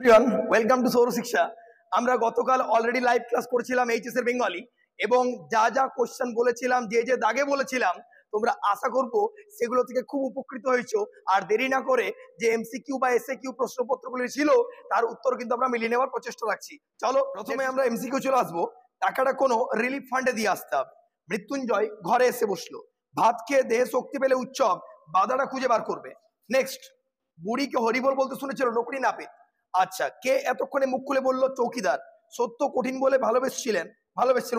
Everyone, welcome to সৌর শিক্ষা। আমরা গতকাল অলরেডি লাইভ ক্লাস করেছিলাম এইচএস এর বেঙ্গলি, এবং যা যা কোশ্চেন বলেছিলাম, যে যে দাগে বলেছিলাম, তোমরা আশা করব সেগুলো থেকে খুব উপকৃত হয়েছো। আর দেরি না করে যে এমসিকিউ বা এসএকিউ প্রশ্নপত্রগুলি ছিল তার উত্তর কিন্তু আমরা মিলিয়ে নেওয়ার প্রচেষ্টা রাখছি। চলো প্রথমে আমরা এমসিকিউ চলে আসবো। টাকাটা কোনো রিলিফ ফান্ডে দিয়ে আসতে হবে। মৃত্যুঞ্জয় ঘরে এসে বসলো, ভাত খেয়ে দেহে শক্তি পেলে উৎসব বাধাটা খুঁজে বার করবে। নেক্সট, বুড়িকে হরিবল বলতে শুনেছিল নকরি নাপিত। আচ্ছা, কে এতক্ষণে মুখ খুলে বললো চৌকিদার। সত্য কঠিন বলে ভালোবেসছিলেন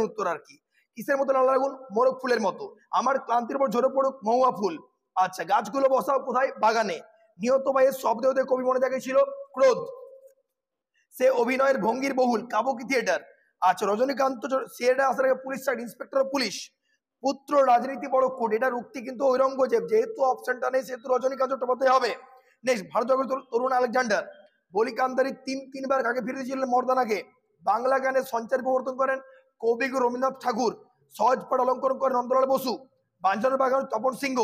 উত্তর আর কি। কিসের মতো লাল আগুন? মোরগ ফুলের মতো। আমার ক্লান্তির উপর ঝরে পড়ুক মহুয়া ফুল। আচ্ছা, গাছগুলো বসাও কোথায়? বাগানে। নিহত ভাইয়ের শব্দে ওদের কবি মনে দেখেছিল ক্রোধ। সে অভিনয়ের ভঙ্গির বহুল কাবুকি থিয়েটার। আচ্ছা, রজনীকান্ত সিয়েটা আসার আগে পুলিশ সাইড ইন্সপেক্টর পুলিশ। পুত্র রাজনীতি বড় কোড, এটার উক্তি কিন্তু ঔরঙ্গজেব। যেহেতু অপশনটা নেই সেহেতু রজনীকান্ত চট্টোপাধ্যায় হবে। নেক্সট, ভারত তরুণ আলেকজান্ডার। বলি কান্দারি তিনবার কাকে ফিরেছিলেন মর্দানাকে। বাংলা গানের সঞ্চার প্রবর্তন করেন কবিগুরু রবীন্দ্রনাথ ঠাকুর। সহজ পাঠ অলঙ্করণ করেন নন্দলাল বসু। বাঞ্ছানোর বাগান Tapan Sinha.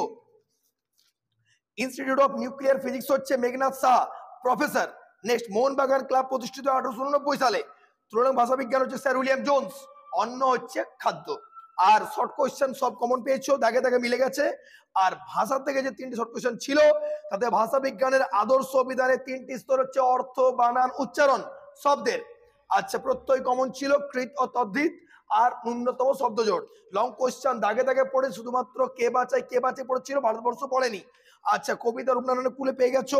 Institute of nuclear physics হচ্ছে Meghnad Saha, professor. Next, Mohun Bagan club প্রতিষ্ঠিত 1889 সালে। তৃণমূল ভাষা বিজ্ঞান হচ্ছে স্যার উইলিয়াম জোন্স। অন্ন হচ্ছে খাদ্য। আর শর্ট কোয়েশ্চেন সব কমন পেয়েছো, দাগে দাগে মিলে গেছে। আর ভাষা থেকে যে তিনটি শর্ট কোয়েশ্চেন ছিল তাতে ভাষা বিজ্ঞানের আদর্শ বিধানের তিনটি স্তর হচ্ছে অর্থ, বানান, উচ্চারণ শব্দের। আচ্ছা, প্রত্যয় কমন ছিল, কৃত ও তদ্ধিত, আর ন্যূনতম শব্দজোড়। লং কোয়েশ্চেন দাগে দাগে পড়ে শুধুমাত্র কে বাঁচায় পড়েছিল, ভারতবর্ষ পড়েনি। আচ্ছা, কবিতা রূপনারায়ণ কুলে পেয়ে গেছো।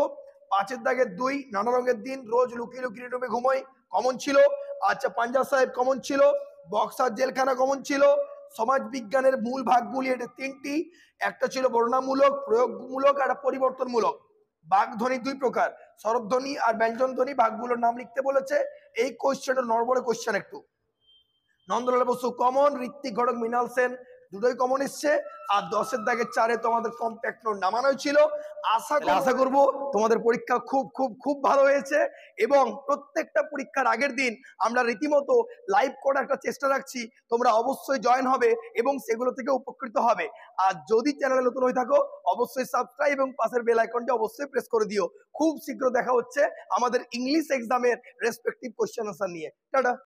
5-এর দাগের 2, নানা রঙের দিন, রোজ লুকিয়ে লুকিয়ে রুমে ঘুমোই কমন ছিল। আচ্ছা, পাঞ্জা সাহেব কমন ছিল। বক্সার জেলখানা কমন ছিল। সমাজ বিজ্ঞানের মূল ভাগগুলি এটা তিনটি, একটা ছিল বর্ণামূলক, প্রয়োগমূলক আর পরিবর্তনমূলক। বাগধ্বনি 2 প্রকার, স্বরধ্বনি আর ব্যঞ্জন ধ্বনি। ভাগগুলোর নাম লিখতে বলেছে। এই কোশ্চেনটা নড়বড়ে কোশ্চেন একটু। নন্দলাল বসু কমন, ঋত্বিক ঘটক, মৃণাল সেন দুটোই কমন এসছে। আর 10-এর দাগের 4-এ তোমাদের কম্প্যাক্ট নোট নামানো ছিল। আশা করব তোমাদের পরীক্ষা খুব খুব খুব ভালো হয়েছে, এবং প্রত্যেকটা পরীক্ষার আগের দিন আমরা রীতিমতো লাইভ করার একটা চেষ্টা রাখছি। তোমরা অবশ্যই জয়েন হবে এবং সেগুলো থেকে উপকৃত হবে। আর যদি চ্যানেলে নতুন হয়ে থাকো অবশ্যই সাবস্ক্রাইব এবং পাশের বেল আইকনটি অবশ্যই প্রেস করে দিও। খুব শীঘ্র দেখা হচ্ছে আমাদের ইংলিশ এক্সামের রেসপেক্টিভ কোশ্চেন আনসার নিয়ে। টাটা।